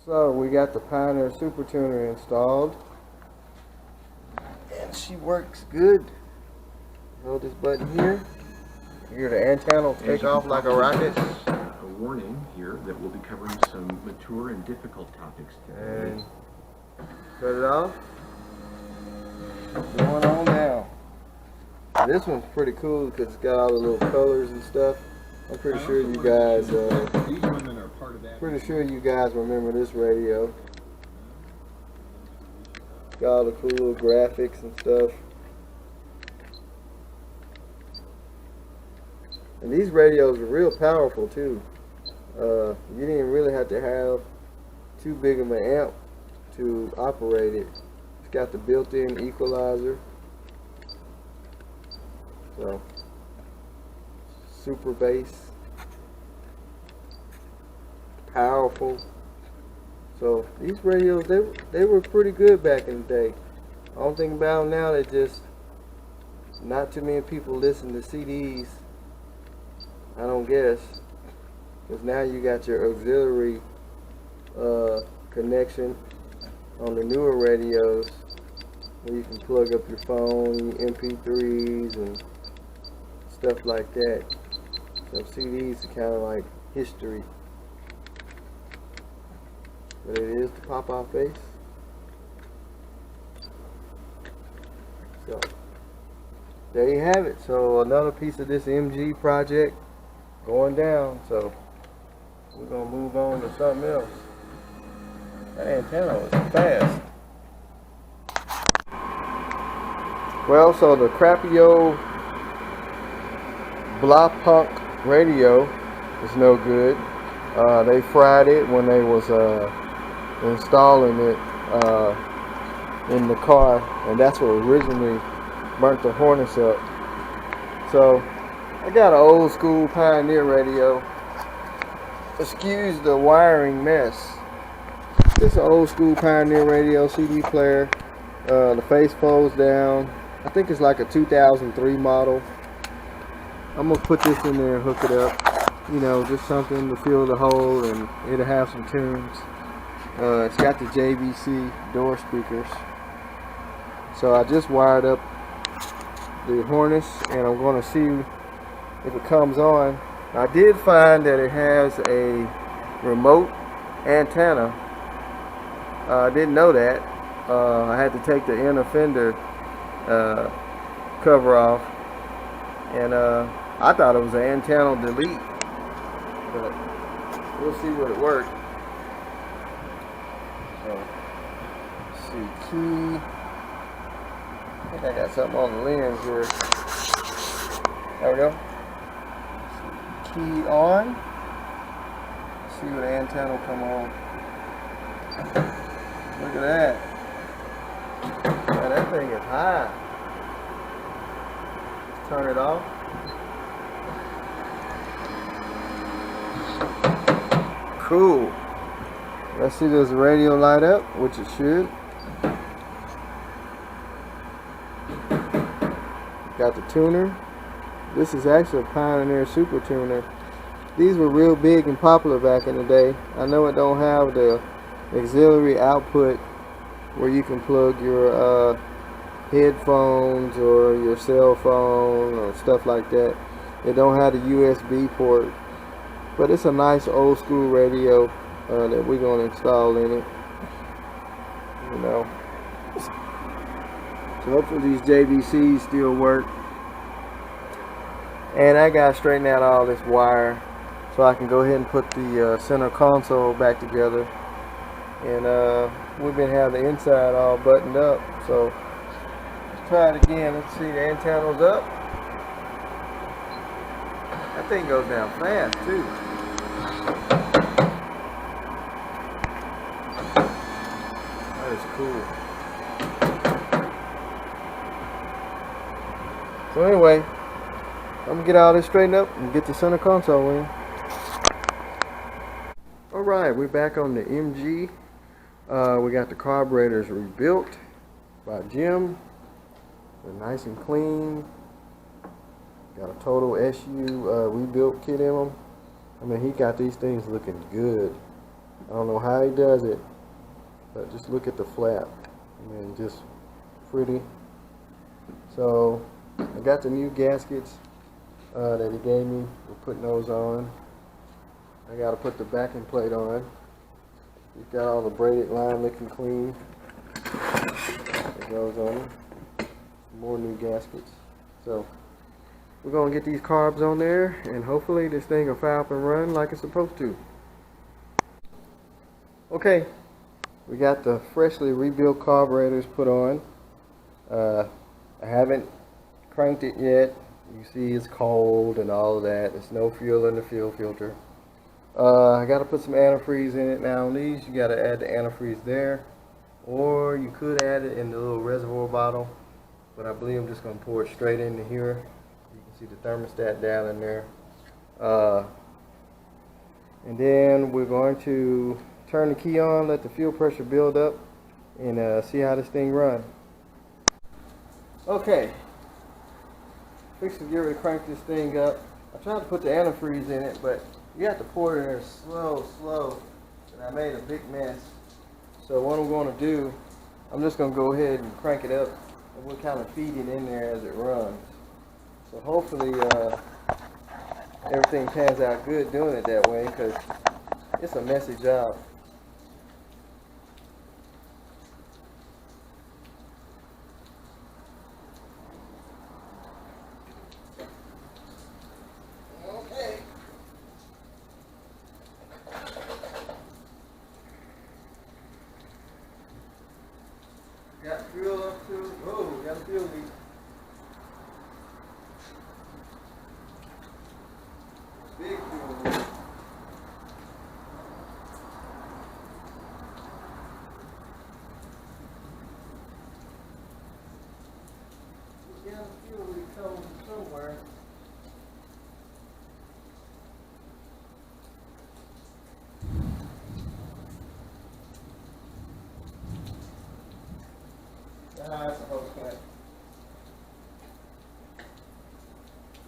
So we got the Pioneer Super Tuner installed, and she works good. Hold this button here. Here the antenna will take off like a rocket. A warning here that we'll be covering some mature and difficult topics today. And cut it off. What's going on now? This one's pretty cool because it's got all the little colors and stuff. I'm pretty sure you guys remember this radio. Got all the cool little graphics and stuff. And these radios are real powerful too. You didn't really have to have too big of an amp to operate it. It's got the built-in equalizer. So, super bass, powerful. So these radios, they were pretty good back in the day. The only thing about them now, they just not too many people listen to CDs. I don't guess, because now you got your auxiliary connection on the newer radios, where you can plug up your phone, your MP3s, and stuff like that. So CDs are kind of like history. But it is the pop-out face. So there you have it. So another piece of this MG project going down. So we're gonna move on to something else. That antenna was fast. Well, so the crappy old blah punk radio is no good. They fried it when they was installing it in the car, and that's what originally burnt the harness up. So I got an old school Pioneer radio. Excuse the wiring mess. This is an old school Pioneer radio, CD player. The face folds down. I think it's like a 2003 model. I'm gonna put this in there and hook it up. You know, just something to fill the hole, and it'll have some tunes. It's got the JVC door speakers. So I just wired up the harness, and I'm going to see if it comes on. I did find that it has a remote antenna. I didn't know that. I had to take the inner fender cover off, and I thought it was an antenna delete, but we'll see what it works. So, let's see, key. I think I got something on the lens here. There we go. Key on. Let's see what the antenna will come on. Look at that. Man, that thing is high. Let's turn it off. Cool. Let's see, does the radio light up, which it should. Got the tuner. This is actually a Pioneer Super Tuner. These were real big and popular back in the day. I know it don't have the auxiliary output where you can plug your headphones or your cell phone or stuff like that. It don't have the USB port, but it's a nice old school radio that we're going to install in it. You know, so hopefully these JVCs still work. And I got to straighten out all this wire so I can go ahead and put the center console back together. And we've been having the inside all buttoned up. So let's try it again. Let's see, the antenna's up. That thing goes down fast too. That is cool. So anyway, I'm gonna get all this straightened up and get the center console in. Alright, we're back on the MG. We got the carburetors rebuilt by Jim. They're nice and clean. Got a total SU rebuilt kit in them. I mean, he got these things looking good. I don't know how he does it, but just look at the flap. I mean, just pretty. So I got the new gaskets that he gave me. We're putting those on. I got to put the backing plate on. He's got all the braided line looking clean. It goes on. More new gaskets. So we're going to get these carbs on there, and hopefully this thing will fire up and run like it's supposed to. Okay, we got the freshly rebuilt carburetors put on. I haven't cranked it yet. You see it's cold and all of that. There's no fuel in the fuel filter. I got to put some antifreeze in it. Now on these you got to add the antifreeze there, or you could add it in the little reservoir bottle, but I believe I'm just going to pour it straight into here. You can see the thermostat down in there. And then we're going to turn the key on, let the fuel pressure build up, and see how this thing runs. Okay, fix to get ready to crank this thing up. I tried to put the antifreeze in it, but you have to pour it in there slow, and I made a big mess. So what I'm going to do, I'm just going to go ahead and crank it up, and we'll kind of feed it in there as it runs. So hopefully everything pans out good doing it that way, because it's a messy job. Got fuel up to, whoa, got a fuel leak. Big fuel leak. We got a fuel leak somewhere. That's a hose clamp.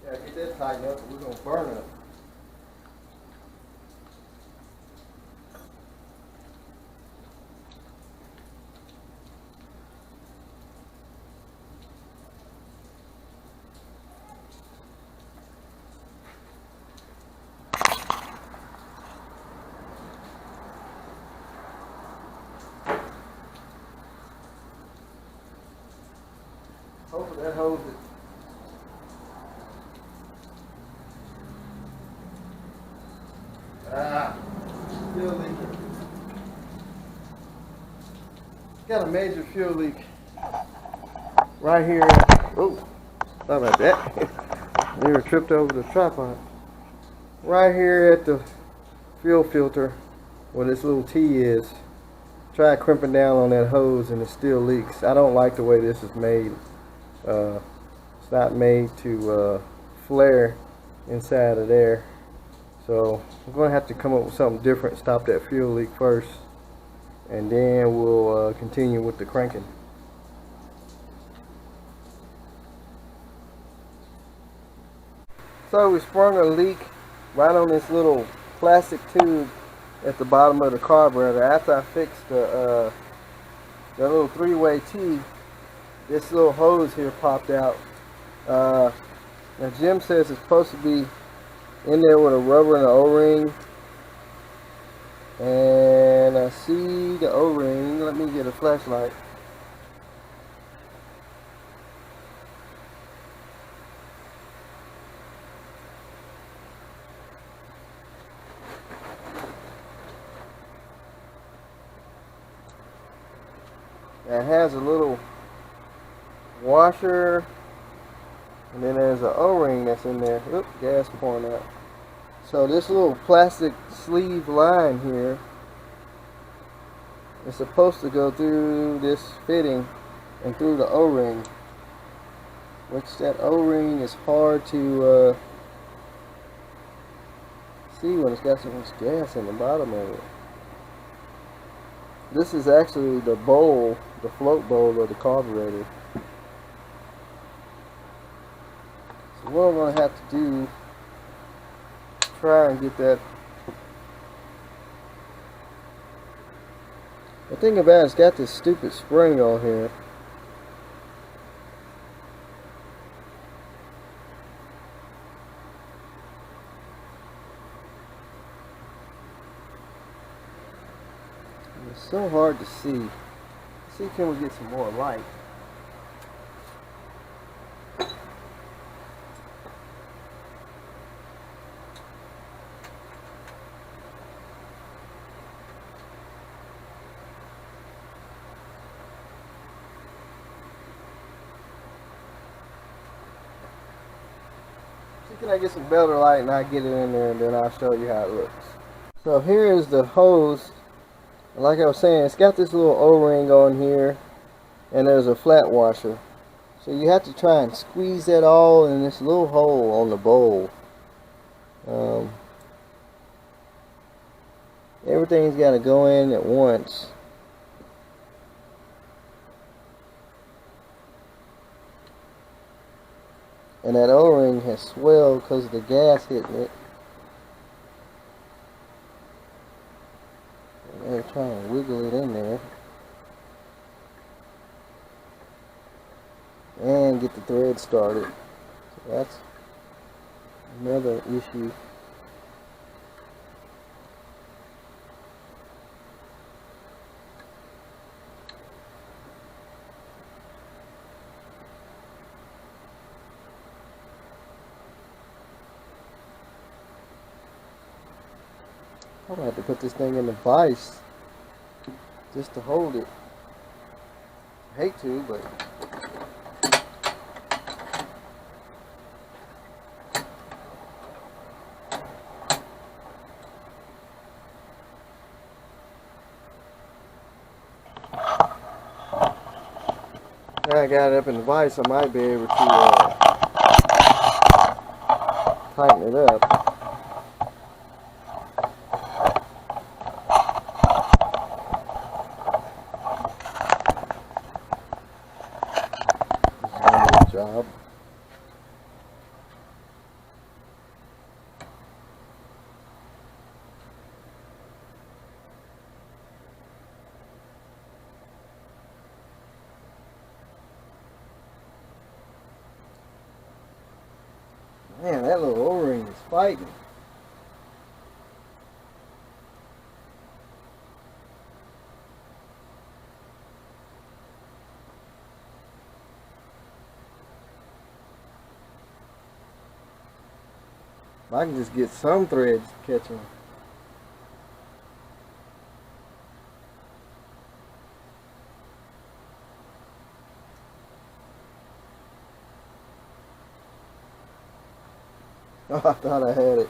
Yeah, get that tightened up, or we're going to burn it. Hopefully that holds it. Still leaking. Got a major fuel leak right here. Oh, sorry about that. Nearly tripped over the tripod. Right here at the fuel filter, where this little T is. Try crimping down on that hose and it still leaks. I don't like the way this is made. It's not made to flare inside of there, so I'm going to have to come up with something different, stop that fuel leak first, and then we'll continue with the cranking. So we sprung a leak right on this little plastic tube at the bottom of the carburetor. After I fixed the little three-way T, this little hose here popped out. Now Jim says it's supposed to be in there with a rubber and an O-ring, and I see the O-ring. Let me get a flashlight. It has a little washer, and then there's an O-ring that's in there. Oop, gas pouring out. So this little plastic sleeve line here is supposed to go through this fitting and through the O-ring, which that O-ring is hard to see when it's got so much gas in the bottom of it. This is actually the bowl, the float bowl of the carburetor. So what I'm going to have to do, try and get that The thing about it's got this stupid spring on here. It's so hard to see. Let's see, can we get some more light? See, can I get some better light and I get it in there and then I'll show you how it looks. So here is the hose. Like I was saying, it's got this little O-ring on here, and there's a flat washer. So you have to try and squeeze that all in this little hole on the bowl. Everything's got to go in at once. And that O-ring has swelled because of the gas hitting it. They're trying to wiggle it in there and get the thread started. So that's another issue. I'm gonna have to put this thing in the vise just to hold it. I hate to, but now I got it up in the vise, I might be able to tighten it up. Job. Man, that little O-ring is fighting. If I can just get some threads catching. Oh, I thought I had it.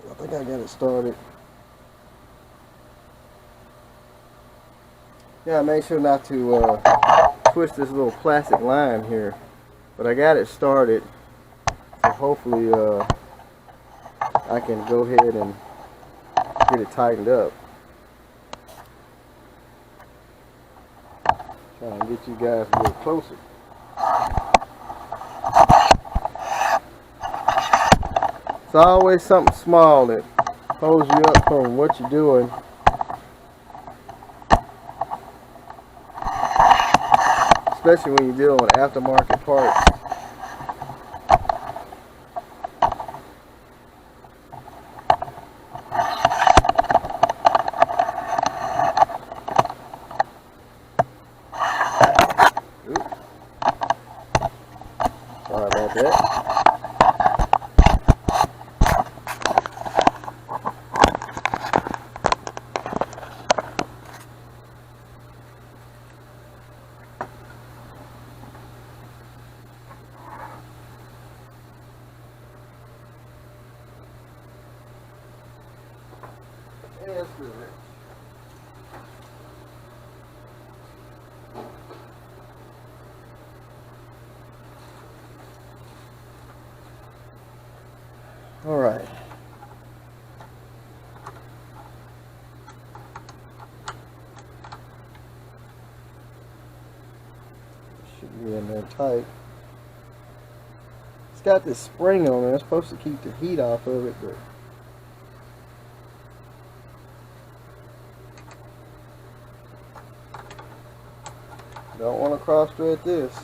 I think I got it started. Yeah, make sure not to twist this little plastic line here, but I got it started, so hopefully I can go ahead and get it tightened up. Try and get you guys a little closer. It's always something small that holds you up from what you're doing. Especially when you're dealing with aftermarket parts. Oops. Sorry about that. Yeah, that's good. All right. Should be in there tight. It's got this spring on it. It's supposed to keep the heat off of it, but don't want to cross thread this.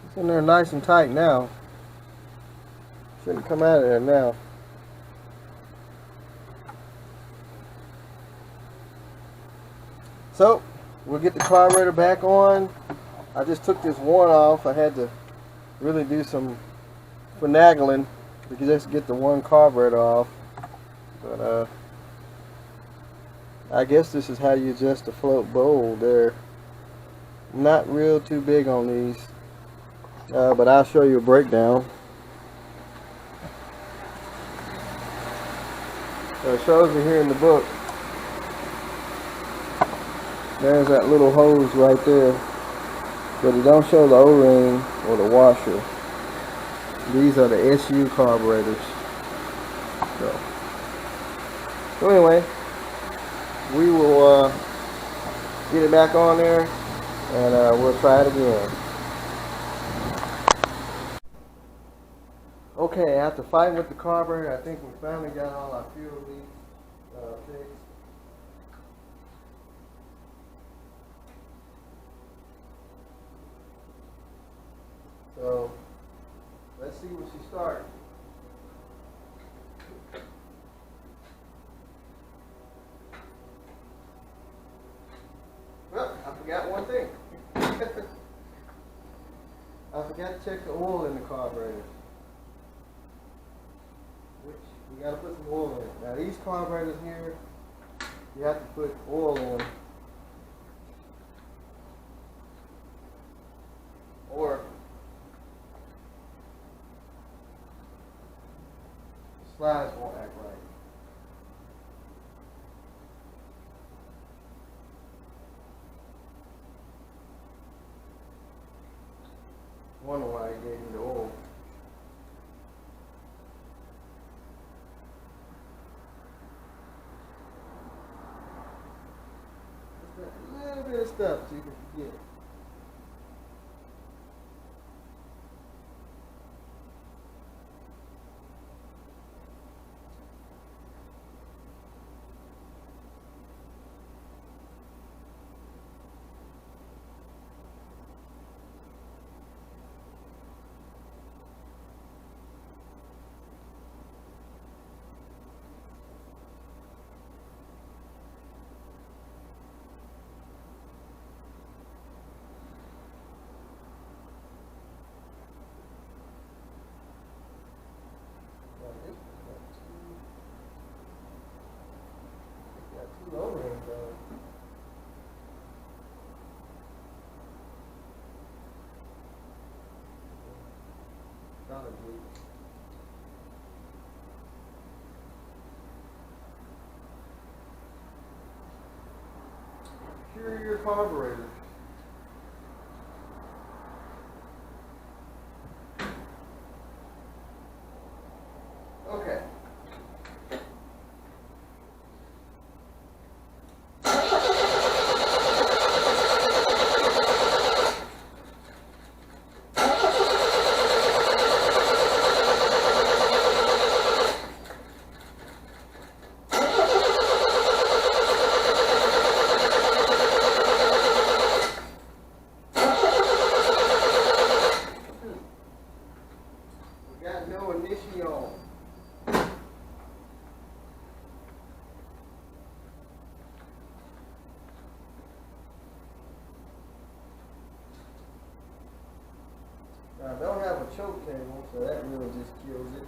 It's in there nice and tight now. Shouldn't come out of there now. So, we'll get the carburetor back on. I just took this one off. I had to really do some finagling to just get the one carburetor off. But I guess this is how you adjust the float bowl. They're not real too big on these. But I'll show you a breakdown. So it shows you here in the book. There's that little hose right there. But it don't show the O-ring or the washer. These are the SU carburetors. So anyway, we will get it back on there and we'll try it again. Okay, after fighting with the carburetor, I think we finally got all our fuel leaks fixed. So, let's see when she starts. Well, I forgot one thing. I forgot to check the oil in the carburetor. Which we gotta put some oil in it. Now these carburetors here, you have to put oil in, or the slides won't act right. Wonder why he gave me the oil. A little bit of stuff so you can forget. Cure your carburetor. Okay. Now, I don't have a choke cable, so that really just kills it.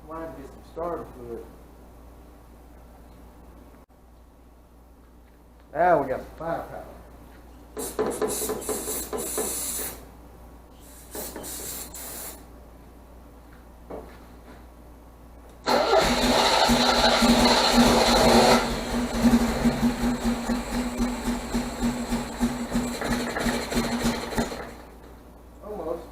Might have to get some starter fluid. Now we got the firepower. Almost.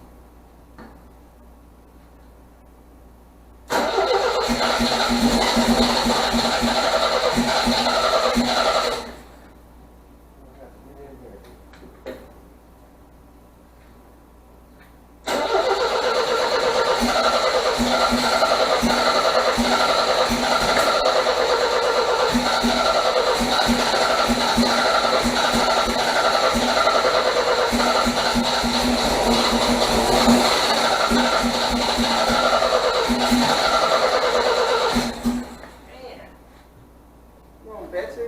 Betsy?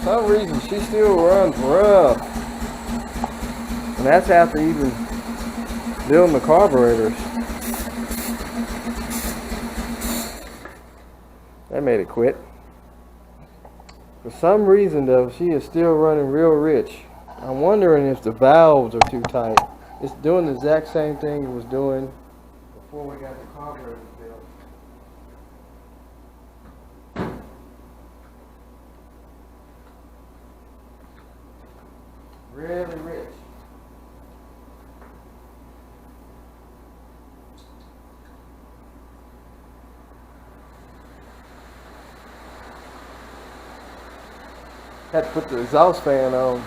For some reason, she still runs rough. And that's after even building the carburetors. That made it quit. For some reason though, she is still running real rich. I'm wondering if the valves are too tight. It's doing the exact same thing it was doing before we got the carburetors built. Really rich. Had to put the exhaust fan on.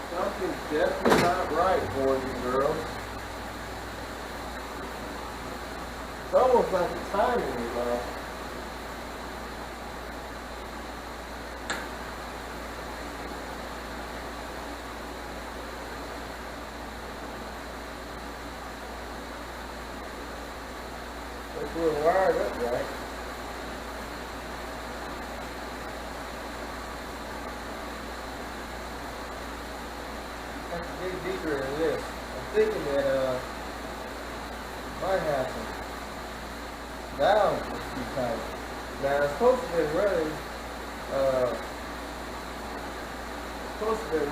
Something's definitely not right for you, girl. It's almost like the timing is off. If we were wired up right. I have to dig deeper into this. I'm thinking that might have some valves that's too tight. Now it's supposed to be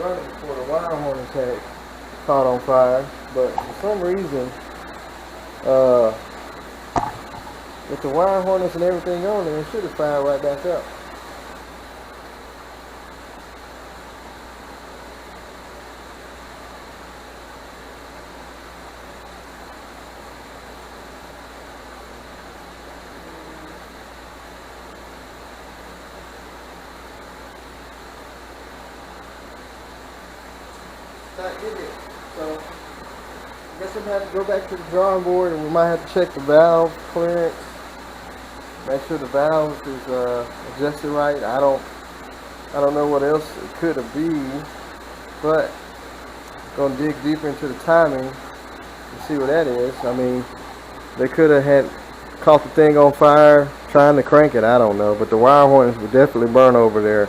running before the wire harness had caught on fire, but for some reason with the wire harness and everything on there, it should have fired right back up. Not getting it. So I guess we'll have to go back to the drawing board, and we might have to check the valve clearance. Make sure the valve is adjusted right. I don't know what else it could have been, but gonna dig deeper into the timing and see what that is. I mean, they could have had caught the thing on fire trying to crank it. I don't know, but the wire harness would definitely burn over there,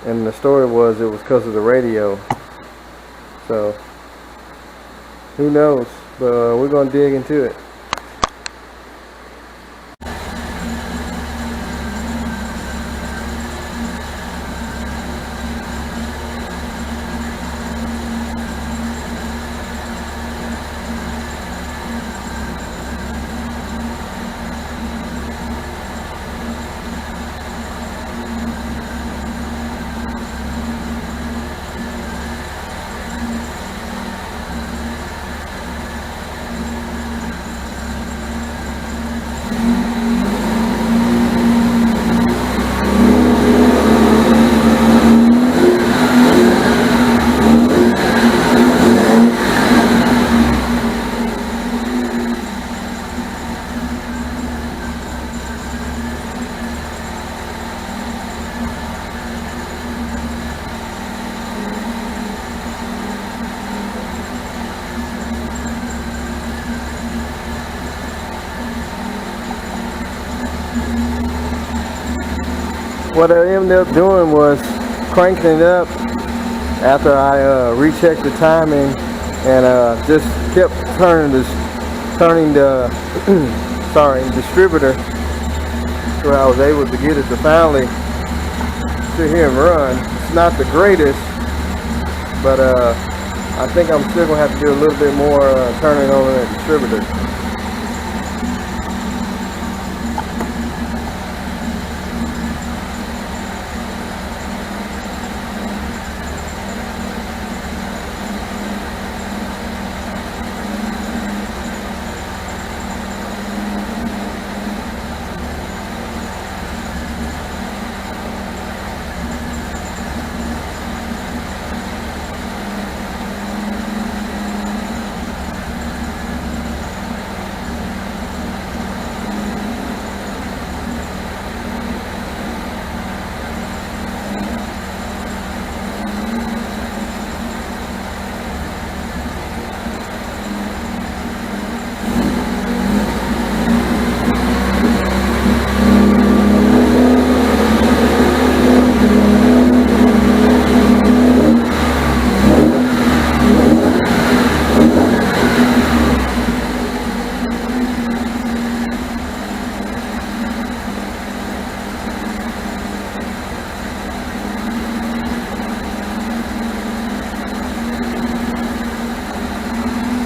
and the story was it was because of the radio. So who knows? But we're gonna dig into it. What I ended up doing was cranking it up after I rechecked the timing, and just kept turning the distributor, so I was able to get it to finally sit here and run. It's not the greatest, but I think I'm still gonna have to do a little bit more turning on that distributor.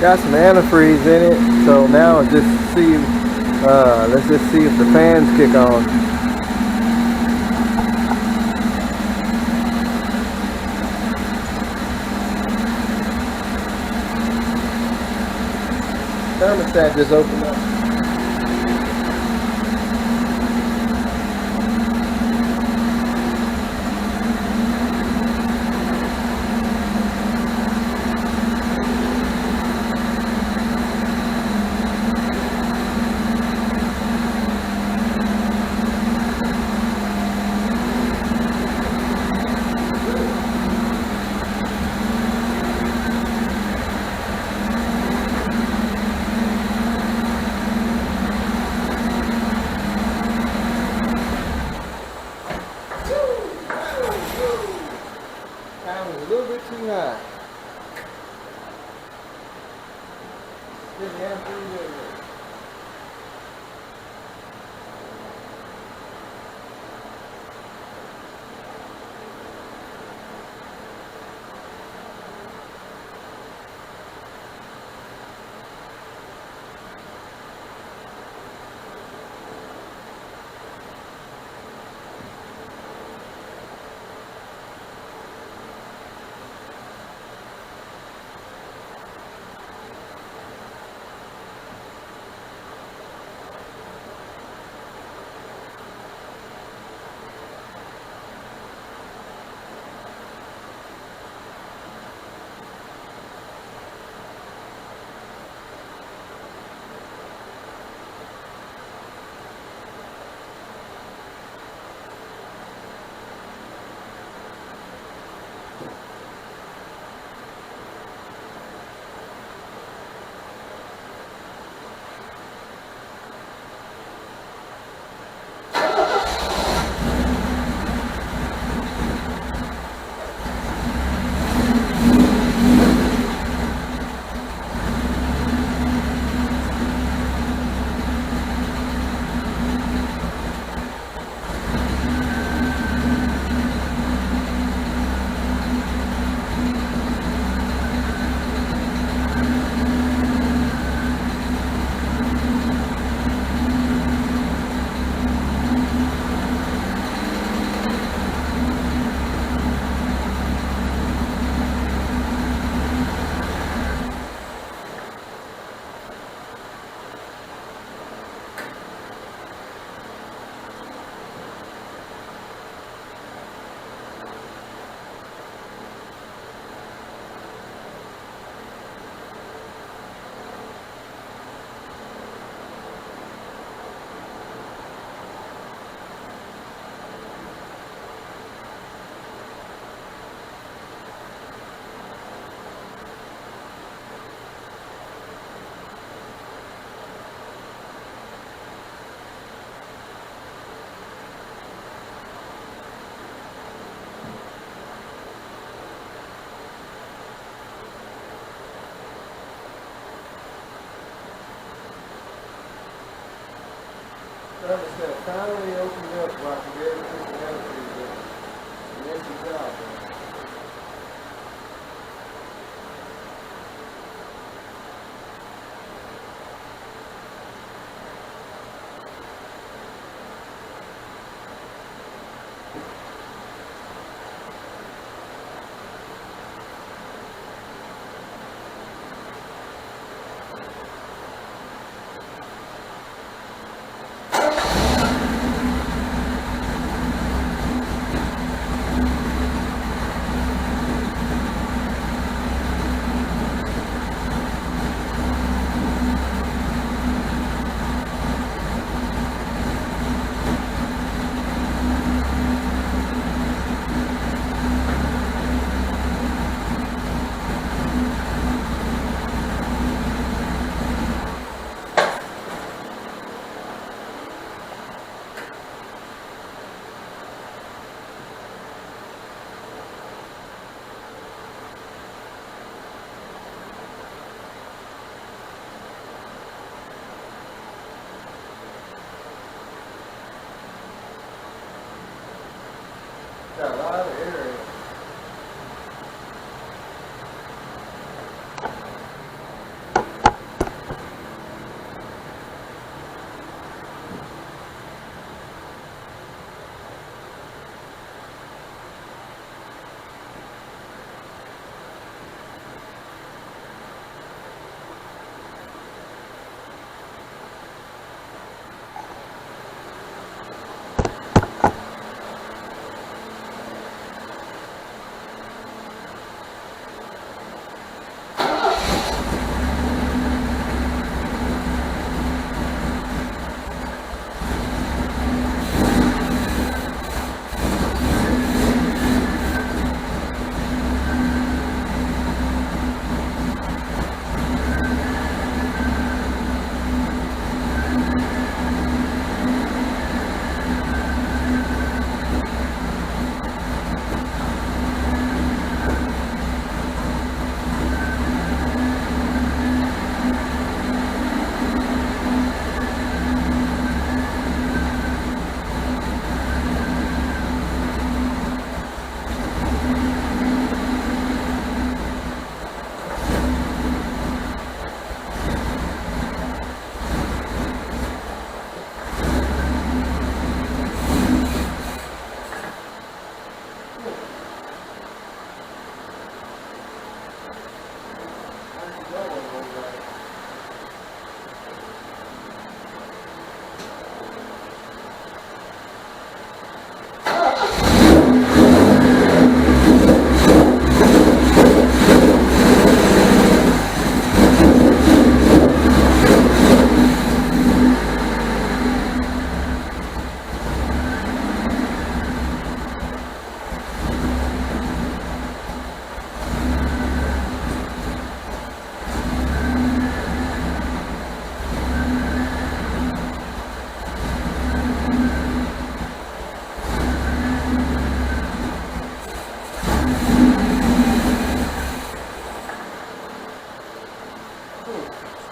Got some antifreeze in it, so now let's just see if the fans kick on. Thermostat just opened up. thermostat finally opened up where I can get everything together for you, but it's an empty job, man. Got a lot of air in it.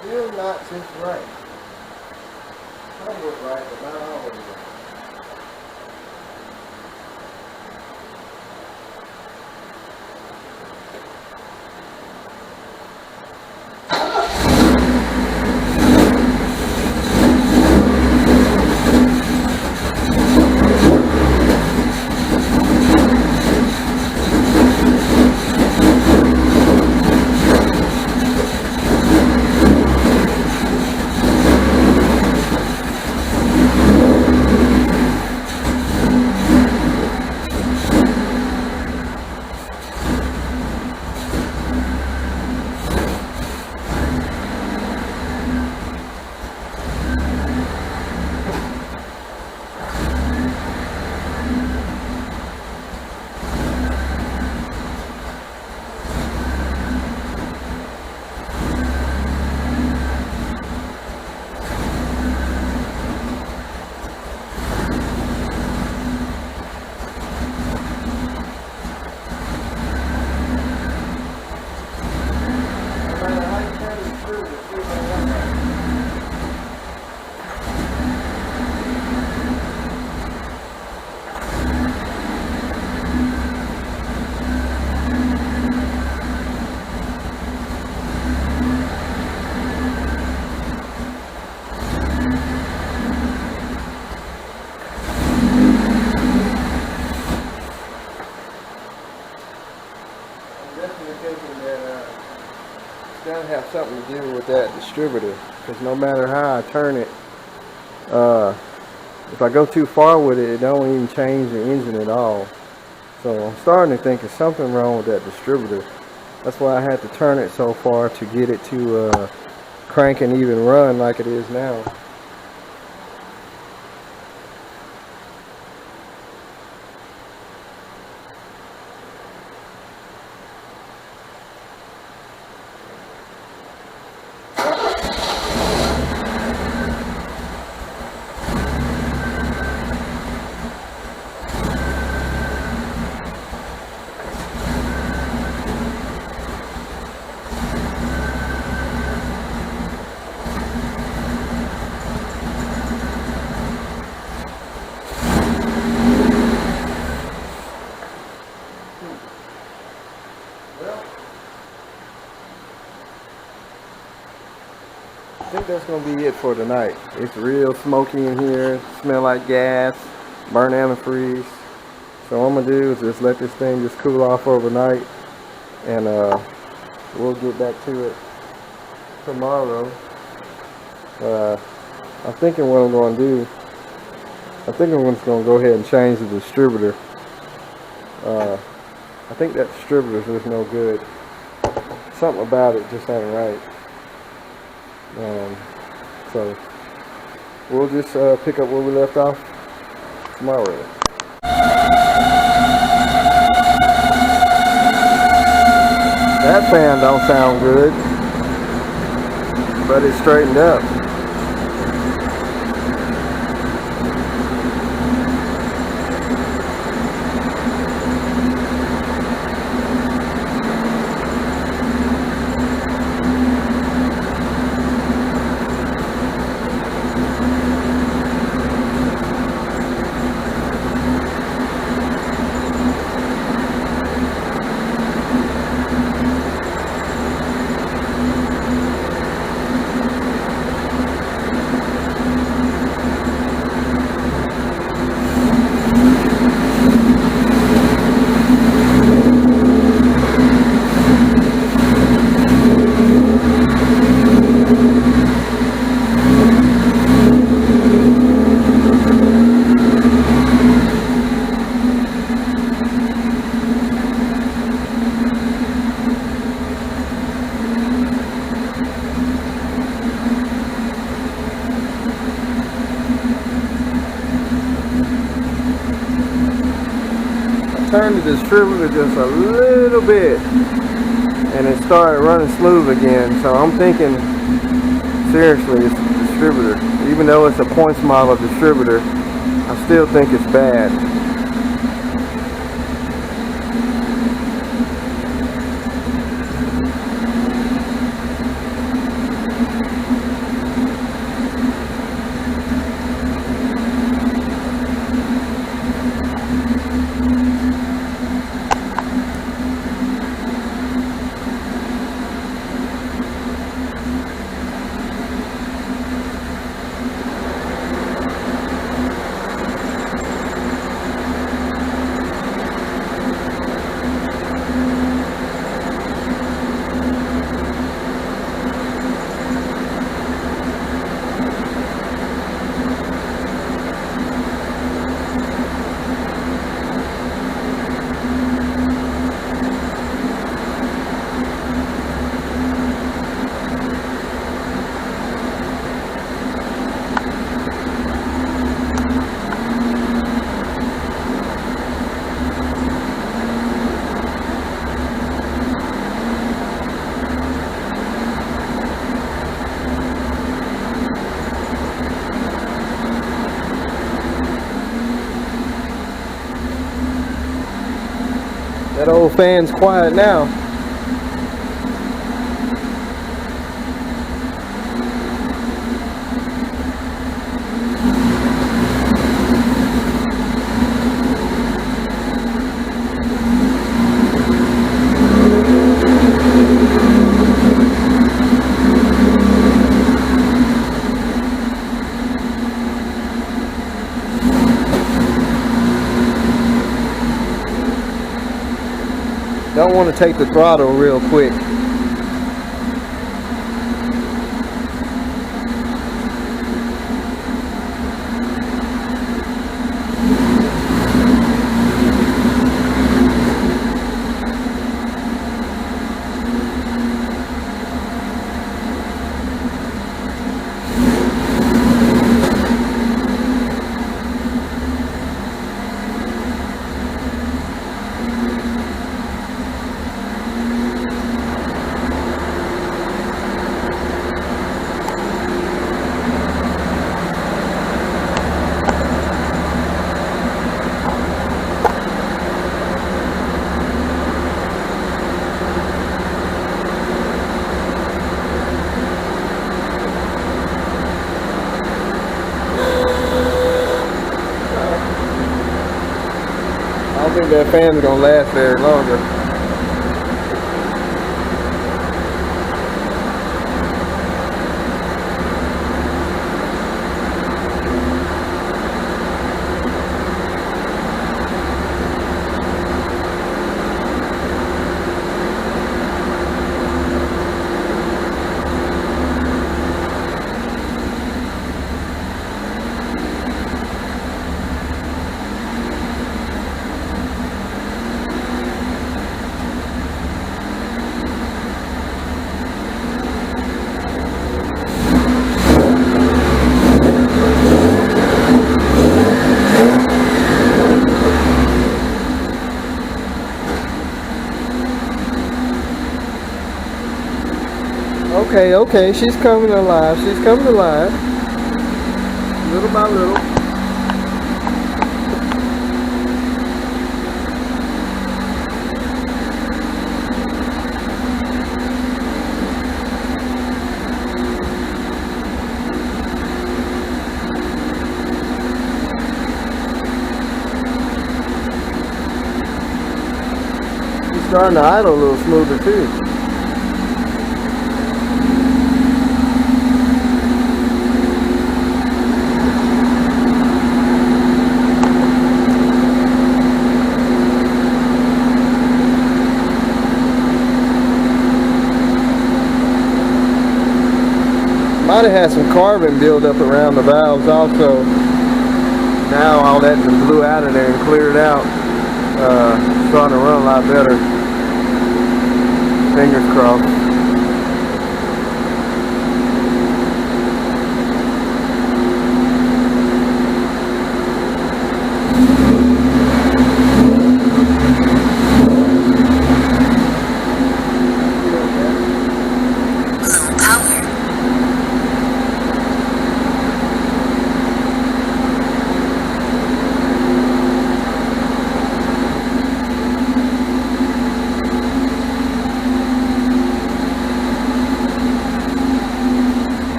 Still not just right. Somewhat right, but not always right. me with that distributor, because no matter how I turn it, if I go too far with it, it don't even change the engine at all. So I'm starting to think there's something wrong with that distributor. That's why I had to turn it so far to get it to crank and even run like it is now. I think that's going to be it for tonight. It's real smoky in here, smell like gas, burnt antifreeze. So what I'm going to do is just let this thing just cool off overnight, and we'll get back to it tomorrow. I'm thinking what I'm going to do, I think I'm just going to go ahead and change the distributor. I think that distributor is just no good. Something about it just ain't right. So we'll just pick up where we left off tomorrow. That fan don't sound good, but it's straightened up. Turned the distributor just a little bit and it started running smooth again, so I'm thinking seriously it's the distributor. Even though it's a points model distributor, I still think it's bad. That old fan's quiet now. Don't want to take the throttle real quick. think that fan's gonna last very longer. Okay, she's coming alive. She's coming alive. Little by little. She's starting to idle a little smoother too. Might have had some carbon build up around the valves also. Now all that just blew out of there and cleared out. Starting to run a lot better. Fingers crossed.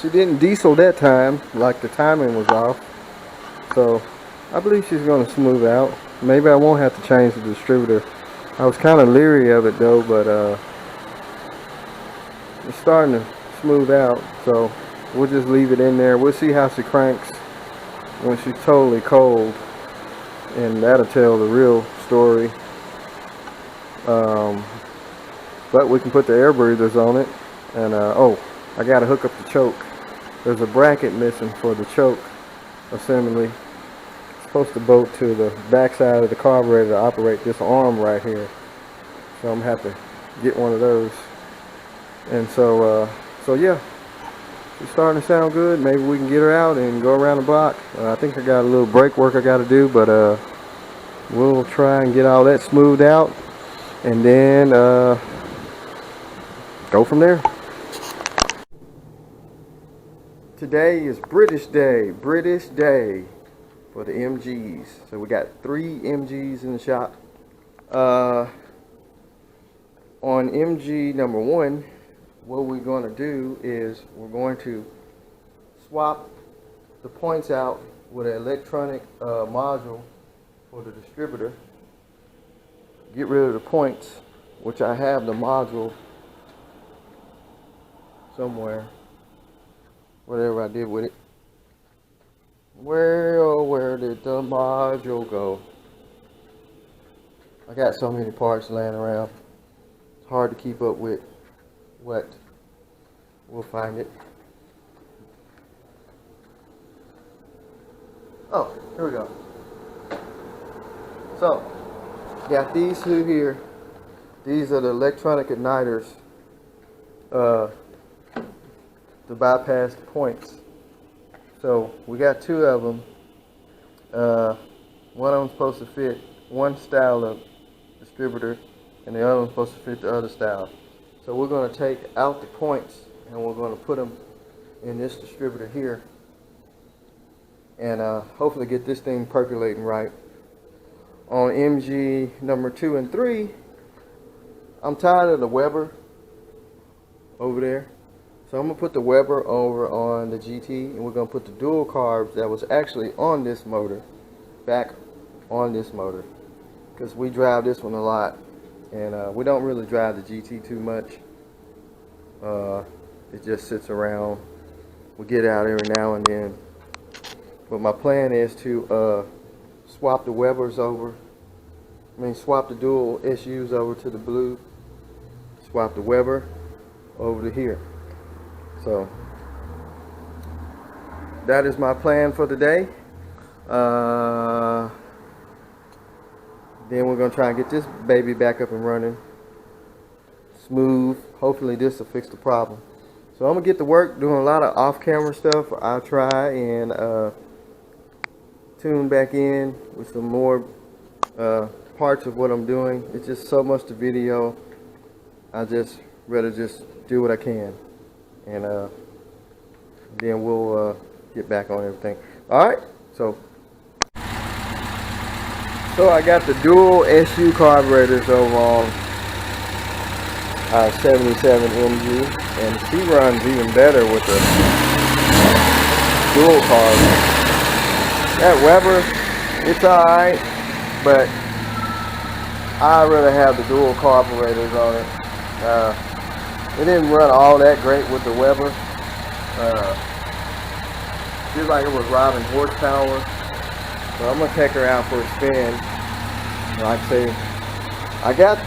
She didn't diesel that time, like the timing was off. So I believe she's going to smooth out. Maybe I won't have to change the distributor. I was kind of leery of it though, but it's starting to smooth out. So we'll just leave it in there. We'll see how she cranks when she's totally cold, and that'll tell the real story. But we can put the air breathers on it. And oh, I gotta hook up the choke. There's a bracket missing for the choke assembly. It's supposed to bolt to the back side of the carburetor to operate this arm right here. So I'm gonna have to get one of those. And so yeah, she's starting to sound good. Maybe we can get her out and go around the block. I think I got a little brake work I got to do, but we'll try and get all that smoothed out, and then go from there. Today is British Day for the MGs. So we got 3 MGs in the shop. On MG number 1, what we're going to do is we're going to swap the points out with an electronic module for the distributor. Get rid of the points, which I have the module somewhere, whatever I did with it. Well, where did the module go? I got so many parts laying around. It's hard to keep up with what. We'll find it. Oh, here we go. So, got these two here. These are the electronic igniters to bypass the points. So, we got two of them. One of them supposed to fit one style of distributor, and the other one's supposed to fit the other style. So we're going to take out the points and we're going to put them in this distributor here, and hopefully get this thing percolating right. On MG number 2 and 3, I'm tired of the Weber over there, so I'm going to put the Weber over on the GT, and we're going to put the dual carbs that was actually on this motor back on this motor, because we drive this one a lot, and we don't really drive the GT too much. It just sits around. We get out every now and then, but my plan is to swap the Webers over. Swap the dual SUs over to the blue, swap the Weber over to here. So that is my plan for the day. Then we're going to try and get this baby back up and running smooth. Hopefully this will fix the problem. So I'm going to get to work doing a lot of off-camera stuff. I'll try and tune back in with some more parts of what I'm doing. It's just so much to video. I just rather just do what I can, and then we'll get back on everything. Alright, so I got the dual SU carburetors over on 77 MG, and she runs even better with the dual carb. That Weber, it's alright, but I'd rather have the dual carburetors on it. It didn't run all that great with the Weber. Feels like it was robbing horsepower. So I'm gonna take her out for a spin. Like I say, I got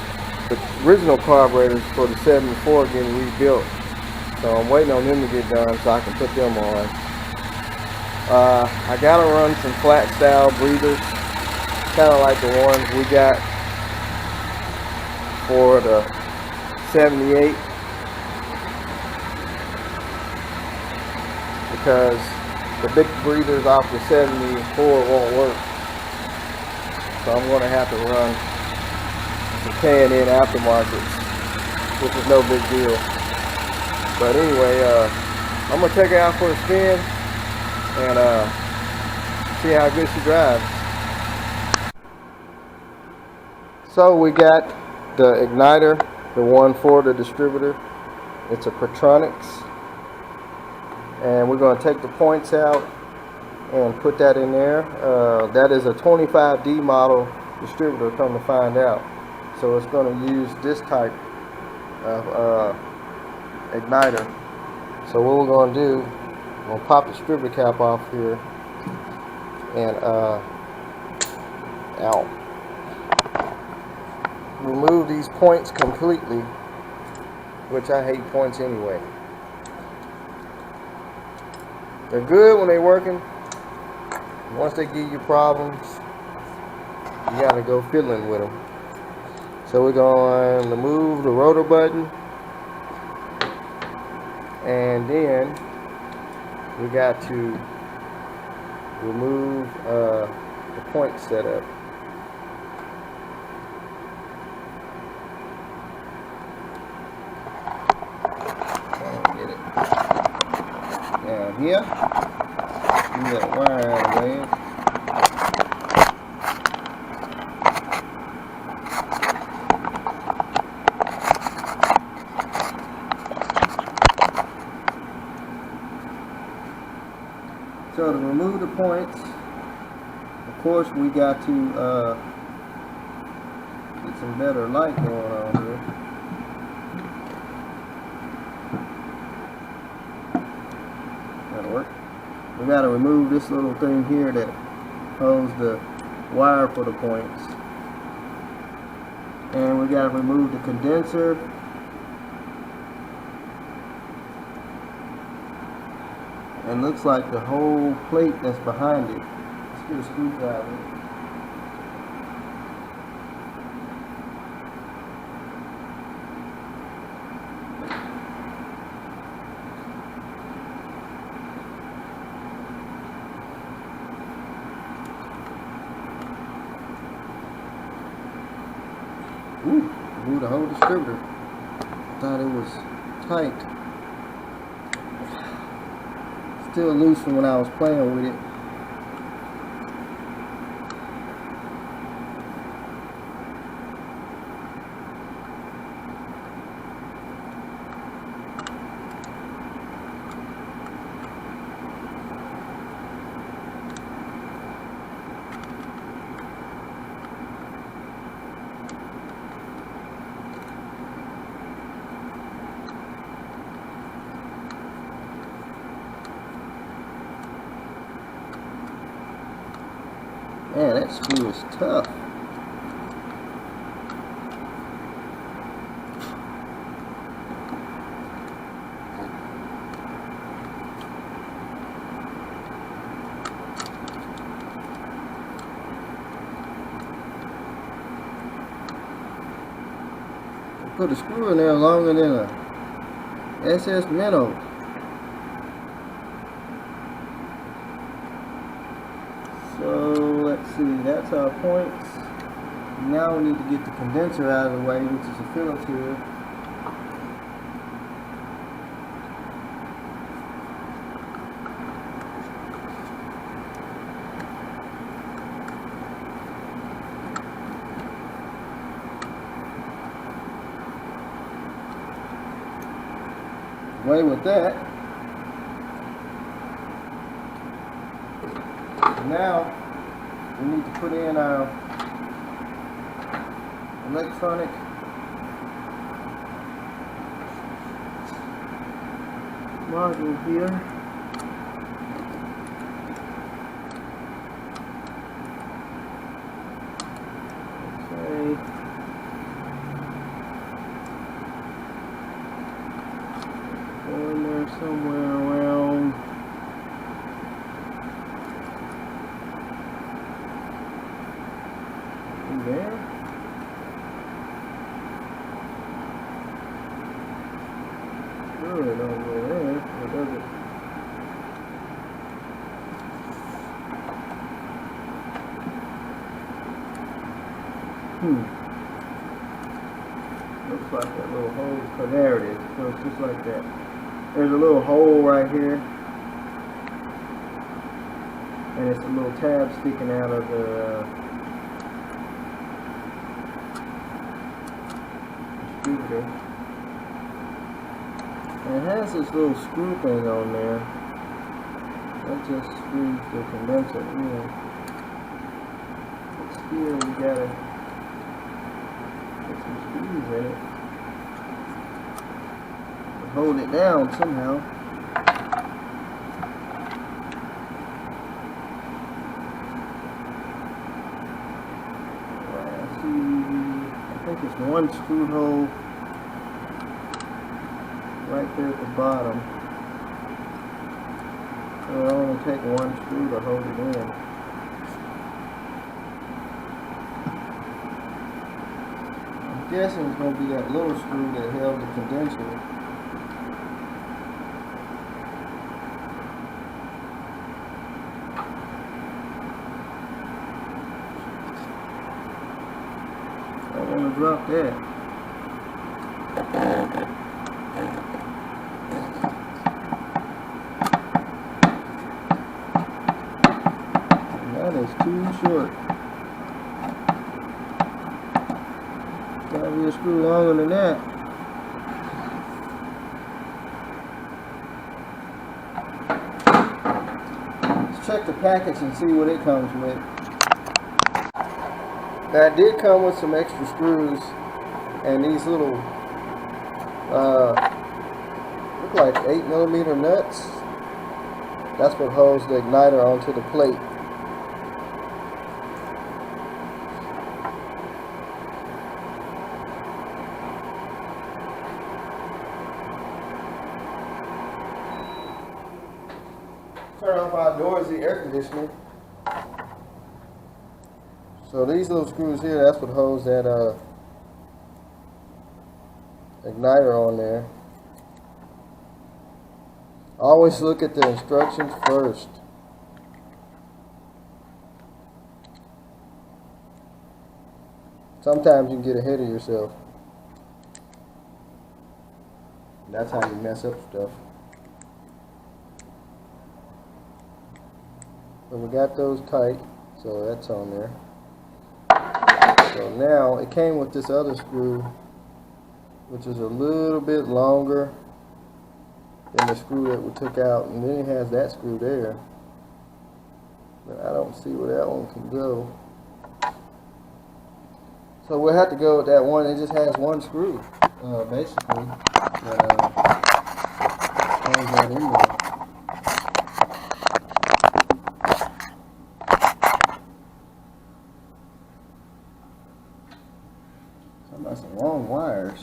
the original carburetors for the 74 getting rebuilt, so I'm waiting on them to get done so I can put them on. I gotta run some flat style breathers, kind of like the ones we got for the 78, because the big breathers off the 74 won't work. So I'm going to have to run some K&N aftermarkets, which is no big deal. But anyway, I'm going to take her out for a spin and see how good she drives. So we got the igniter, the one for the distributor. It's a Petronics, and we're going to take the points out and put that in there. That is a 25D model distributor, come to find out. So it's going to use this type of igniter. So what we're going to do, we're going to pop the distributor cap off here and out. Remove these points completely, which I hate points anyway. They're good when they're working. Once they give you problems, you gotta go fiddling with them. So we're going to remove the rotor button, and then we got to remove the point setup. Get it down here. Move that wire out of the way. So to remove the points, of course we got to get some better light going on here. That'll work. we got to remove this little thing here that holds the wire for the points, and we got to remove the condenser, and looks like the whole plate that's behind it. Let's get a screwdriver. Ooh, remove the whole distributor. Thought it was tight. Still loose from when I was playing with it. Man, that screw is tough. Put a screw in there longer than a SS minnow. So let's see, that's our points. Now we need to get the condenser out of the way, which is a Phillips here. Away with that. Now we need to put in our electronic module here. Okay. Go in there somewhere around there. Good over there. Or does it? Looks like that little hole. So there it is. So it's just like that. There's a little hole right here. And it's a little tab sticking out of the distributor. And it has this little screw thing on there. That just screws the condenser in. But still, we gotta put some screws in it to hold it down somehow. I think it's one screw hole right there at the bottom. So it'll only take one screw to hold it in. I'm guessing it's going to be that little screw that held the condenser. I want to drop that. That is too short. Gotta be a screw longer than that. Let's check the package and see what it comes with. Now it did come with some extra screws and these little look like 8mm nuts. That's what holds the igniter onto the plate. Turn off outdoors the air conditioning. So these little screws here, that's what holds that igniter on there. Always look at the instructions first. Sometimes you can get ahead of yourself. That's how you mess up stuff. So we got those tight, so that's on there. So now it came with this other screw, which is a little bit longer than the screw that we took out, and then it has that screw there. But I don't see where that one can go. So we'll have to go with that one. It just has one screw, basically. Holds that in there. That's some long wires.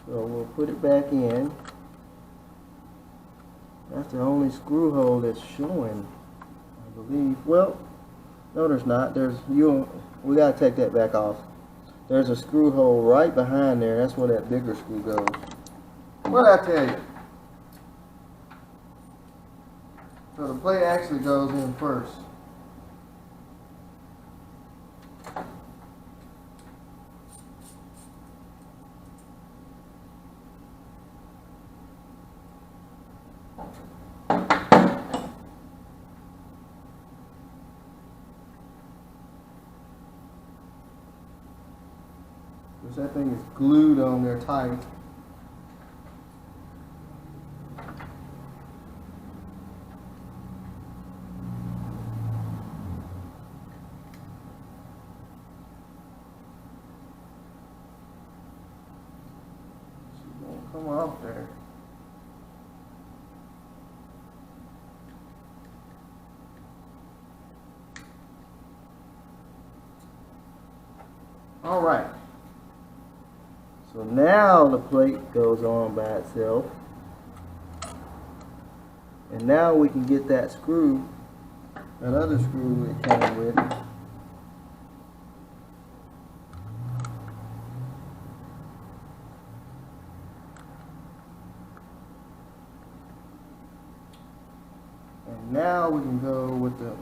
So we'll put it back in. That's the only screw hole that's showing, I believe. Well, no, there's not. We gotta take that back off. There's a screw hole right behind there. That's where that bigger screw goes. What did I tell you? So the plate actually goes in first. That thing is glued on there tight. She won't come off there. All right. So now the plate goes on by itself, and now we can get that screw, that other screw it came with. And now we can go with the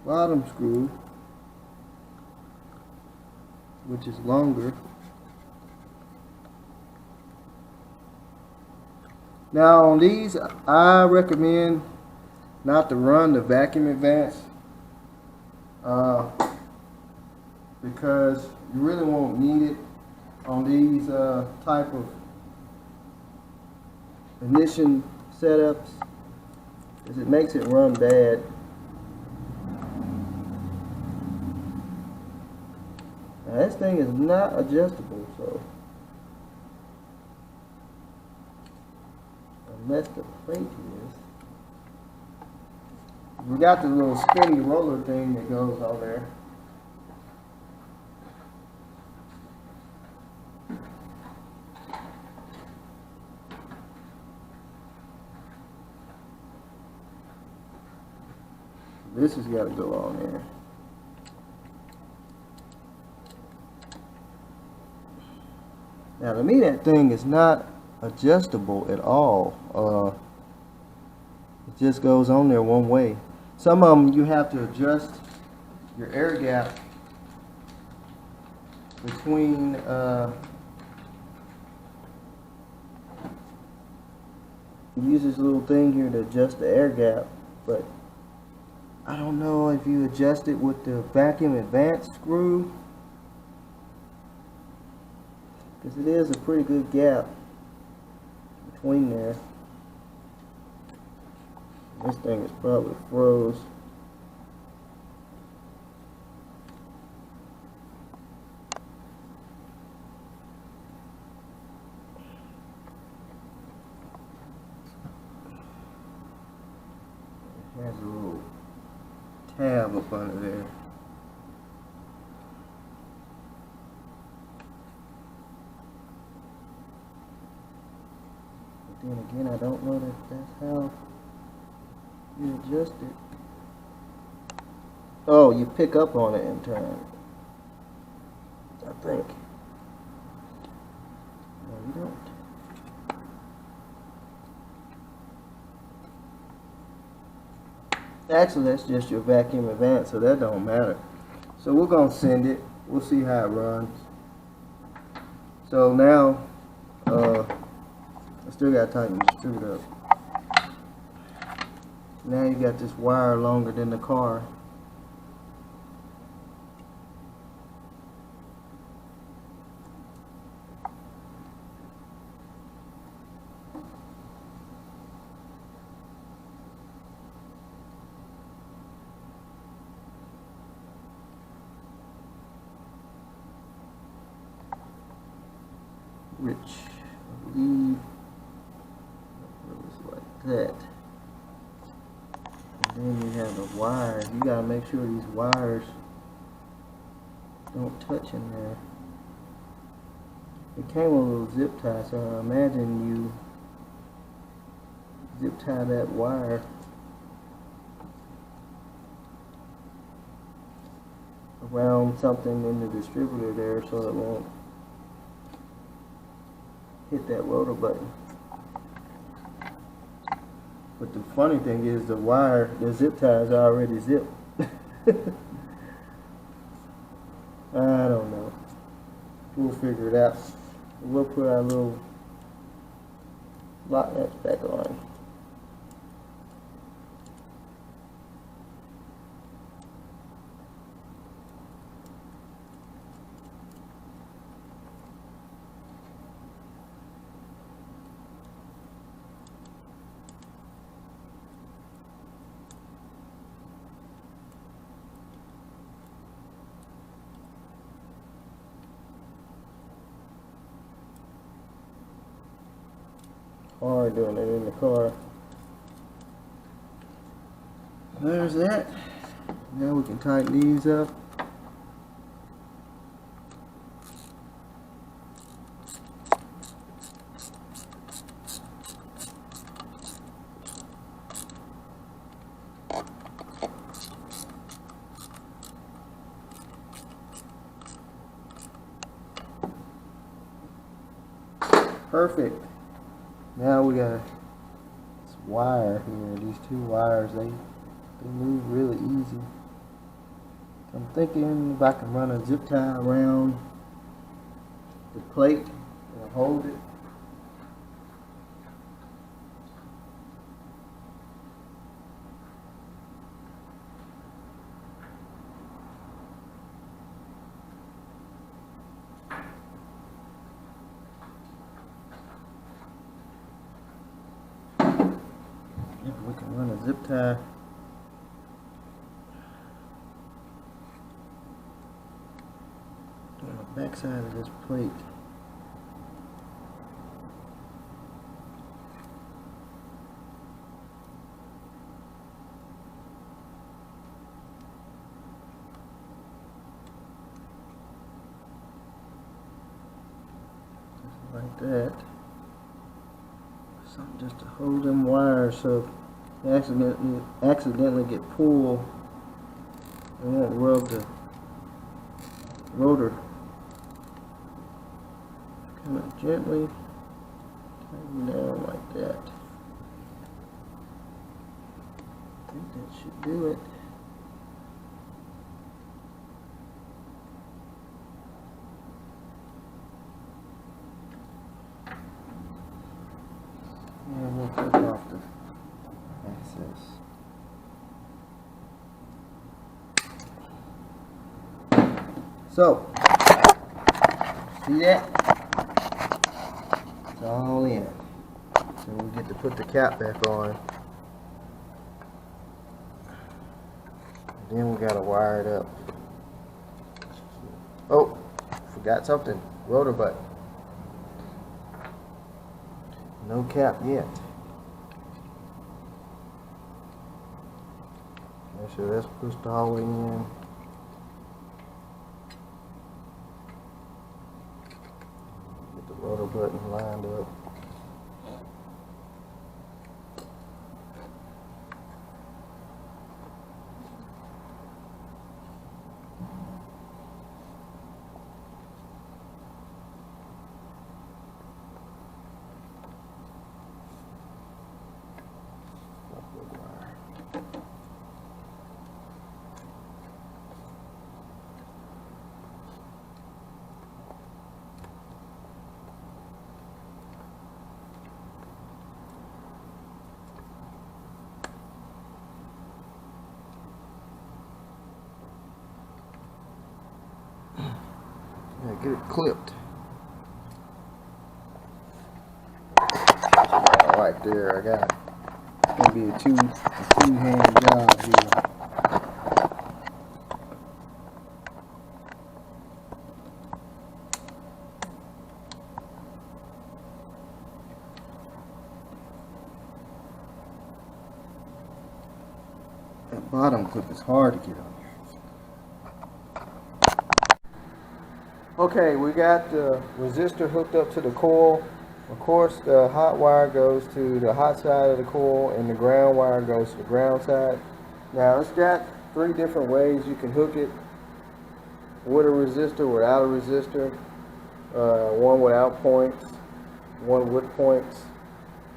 bottom screw, which is longer. Now on these, I recommend not to run the vacuum advance because you really won't need it on these type of ignition setups, because it makes it run bad. Now this thing is not adjustable, so unless the plate is. We got the little spinny roller thing that goes on there. This has got to go on there. Now to me that thing is not adjustable at all. It just goes on there one way. Some of them you have to adjust your air gap between use this little thing here to adjust the air gap, but I don't know if you adjust it with the vacuum advance screw, because it is a pretty good gap between there. This thing is probably froze. tab up under there. But then again, I don't know that that's how you adjust it. Oh, you pick up on it in turn, I think. No, you don't. Actually, that's just your vacuum advance, so that don't matter. So we're gonna send it. We'll see how it runs. So now, I still gotta tighten the distributor up. Now you got this wire longer than the car. Which I believe was like that. And then you have the wire. You gotta make sure these wires don't touch in there. It came with a little zip tie, so I imagine you zip tie that wire around something in the distributor there so it won't hit that rotor button. But the funny thing is the wire, the zip tie is already zipped. I don't know. We'll figure it out. We'll put our little lock nuts back on. Hard doing it in the car. There's that. Now we can tighten these up. Perfect. Now we got this wire here. These two wires, they move really easy. I'm thinking if I can run a zip tie around the plate and hold it. We can run a zip tie on the back side of this plate. Just like that. Something just to hold them wires so if you accidentally get pulled, it won't rub the rotor. Kind of gently tighten down like that. I think that should do it. And we'll click off the access. So, see that? It's all in. So we get to put the cap back on. Then we gotta wire it up. Oh, forgot something. Rotor button. No cap yet. Make sure that's pushed all the way in. Get the rotor button lined up. Yeah, get it clipped. Right there, I got it. It's gonna be a two-hand job here. That bottom clip is hard to get on. Okay, we got the resistor hooked up to the coil. Of course, the hot wire goes to the hot side of the coil and the ground wire goes to the ground side. Now, it's got 3 different ways you can hook it. With a resistor, without a resistor. One without points, one with points.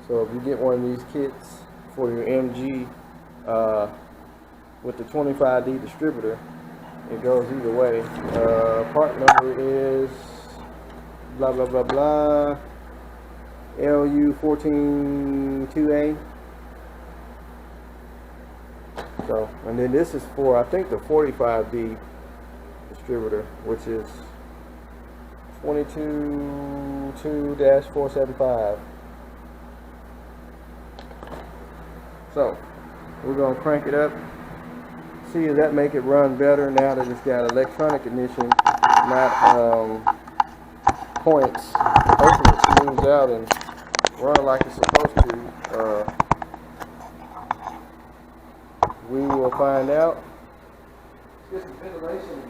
So if you get one of these kits for your MG with the 25D distributor, it goes either way. Part number is blah blah blah blah LU142A. So, and then this is for, I think, the 45D distributor, which is 22.2-475. So we're gonna crank it up. See if that make it run better now that it's got electronic ignition, not points. Hopefully it smooths out and run like it's supposed to. We will find out. Let's get some ventilation in here.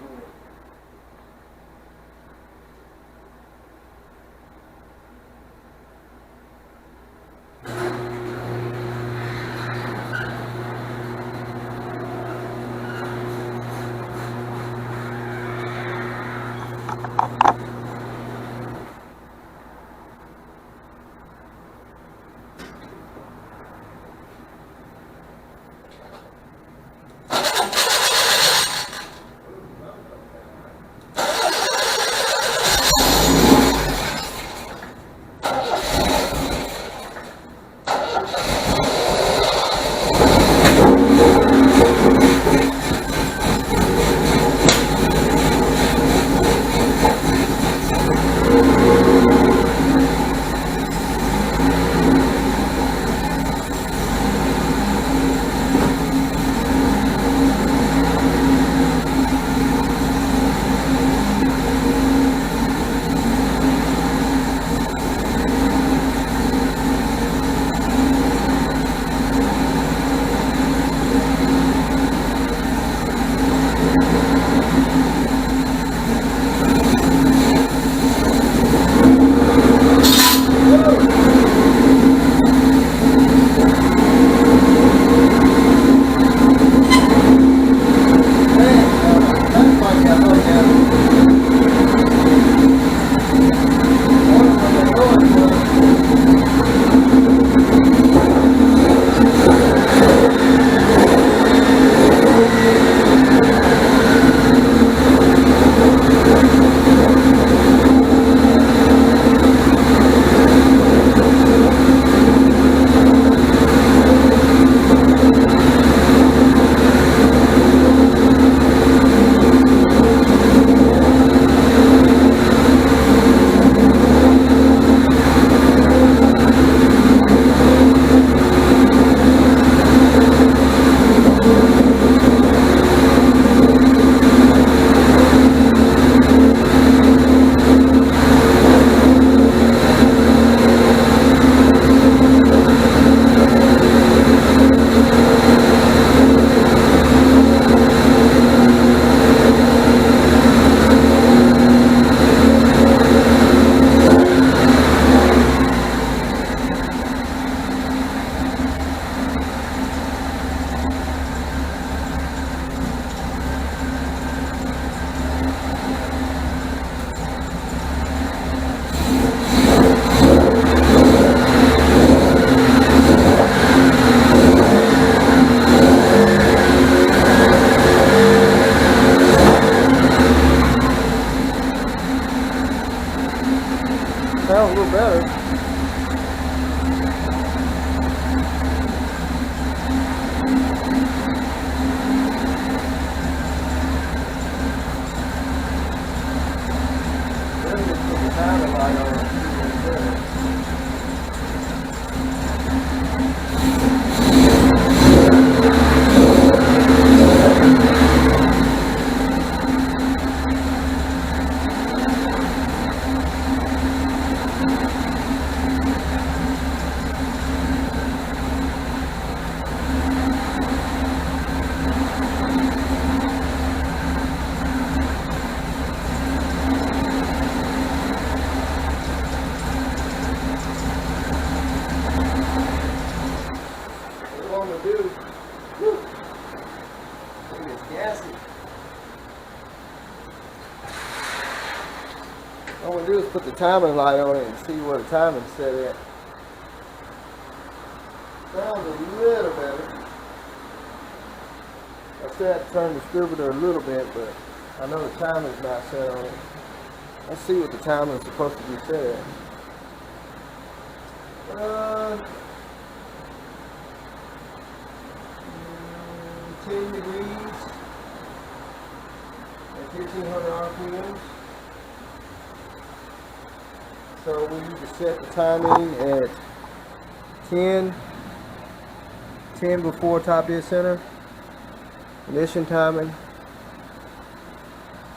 sounds a little better. Let me just put the timing light on. All I'm going to do is put the timing light on it and see where the timing's set at. Sounds a little better. I still have to turn the distributor a little bit, but I know the timing's not set on it. Let's see what the timing's supposed to be set at. 10 degrees at 1500 RPMs. So we need to set the timing at 10 before top dead center. Ignition timing.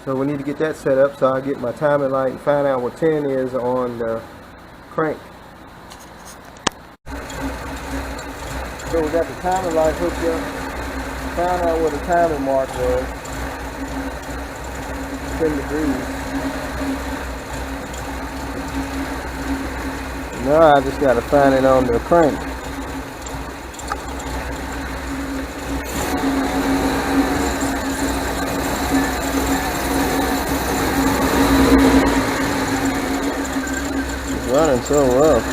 So we need to get that set up so I get my timing light and find out what 10 is on the crank. So we got the timing light hooked up. Found out where the timing mark was. 10 degrees. Now I just got to find it on the crank. It's running so rough.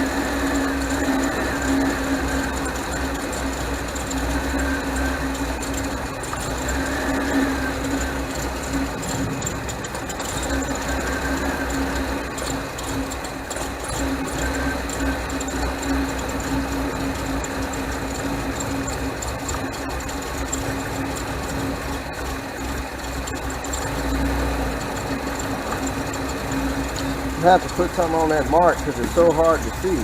I have to put something on that mark because it's so hard to see.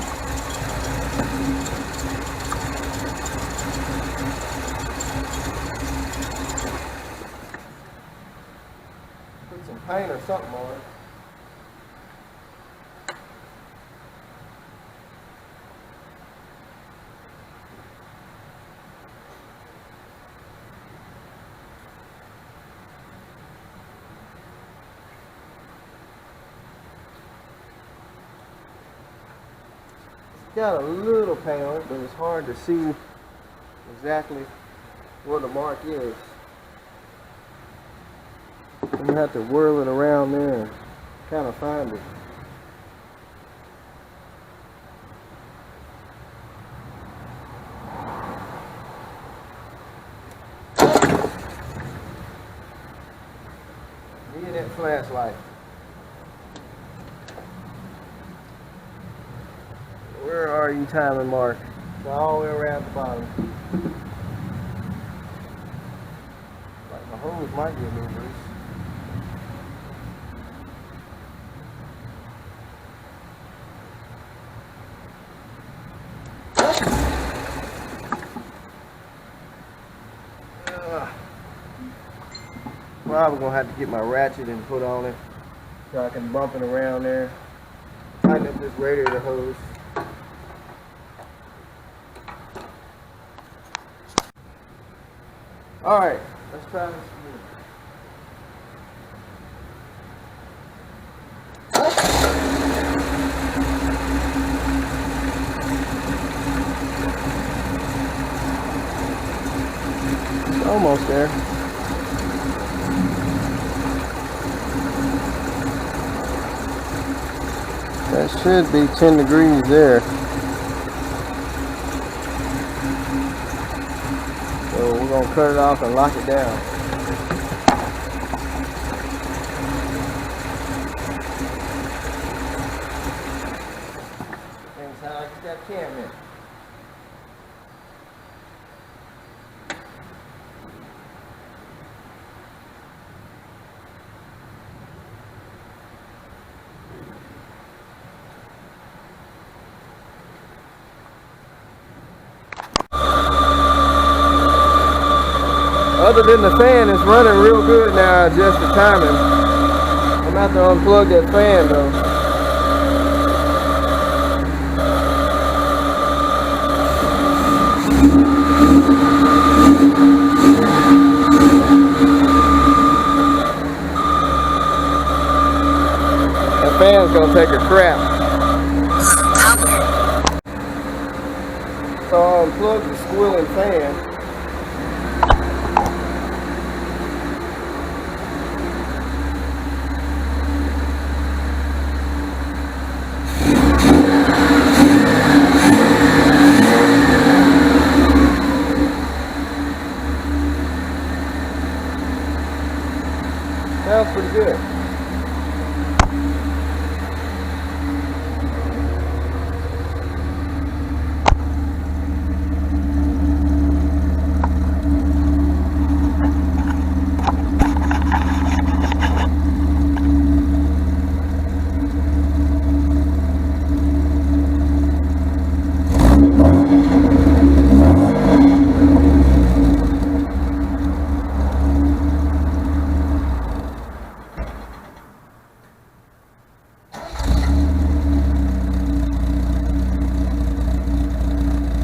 Put some paint or something on it. Got a little paint on it, but it's hard to see exactly where the mark is. I'm gonna have to whirl it around there and kind of find it. Need that flashlight. Where are you, timing mark? It's all the way around the bottom. Like my hose might be a little loose. Probably gonna have to get my ratchet and put on it so I can bump it around there. Tighten up this radiator hose. Alright, let's try this again. It's almost there. That should be 10 degrees there. So we're going to cut it off and lock it down. like you got cam in. Other than the fan, it's running real good now. I adjust the timing. I'm about to unplug that fan though. That fan's gonna take a crap. So I'll unplug the squealing fan. Sounds pretty good.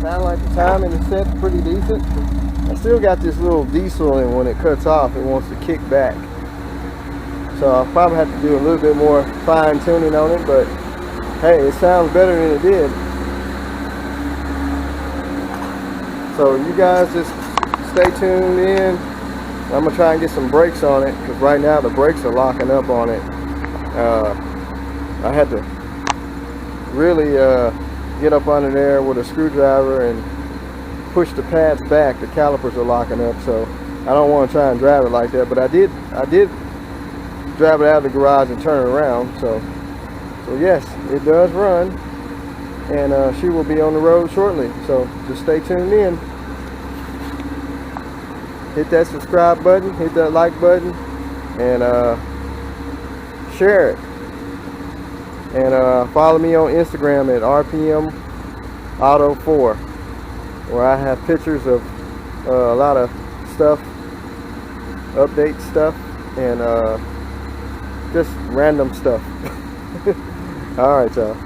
Sound like the timing is set pretty decent. I still got this little diesel, and when it cuts off, it wants to kick back. So I'll probably have to do a little bit more fine tuning on it, but hey, it sounds better than it did. So you guys just stay tuned in. I'm gonna try and get some brakes on it, because right now the brakes are locking up on it. I had to really get up under there with a screwdriver and push the pads back. The calipers are locking up, so I don't want to try and drive it like that, but I did drive it out of the garage and turn it around. So yes, it does run, and she will be on the road shortly, so just stay tuned in. Hit that subscribe button, hit that like button, and share it. And follow me on Instagram at RPM Auto 4, where I have pictures of a lot of stuff, update stuff, and just random stuff. All right, y'all.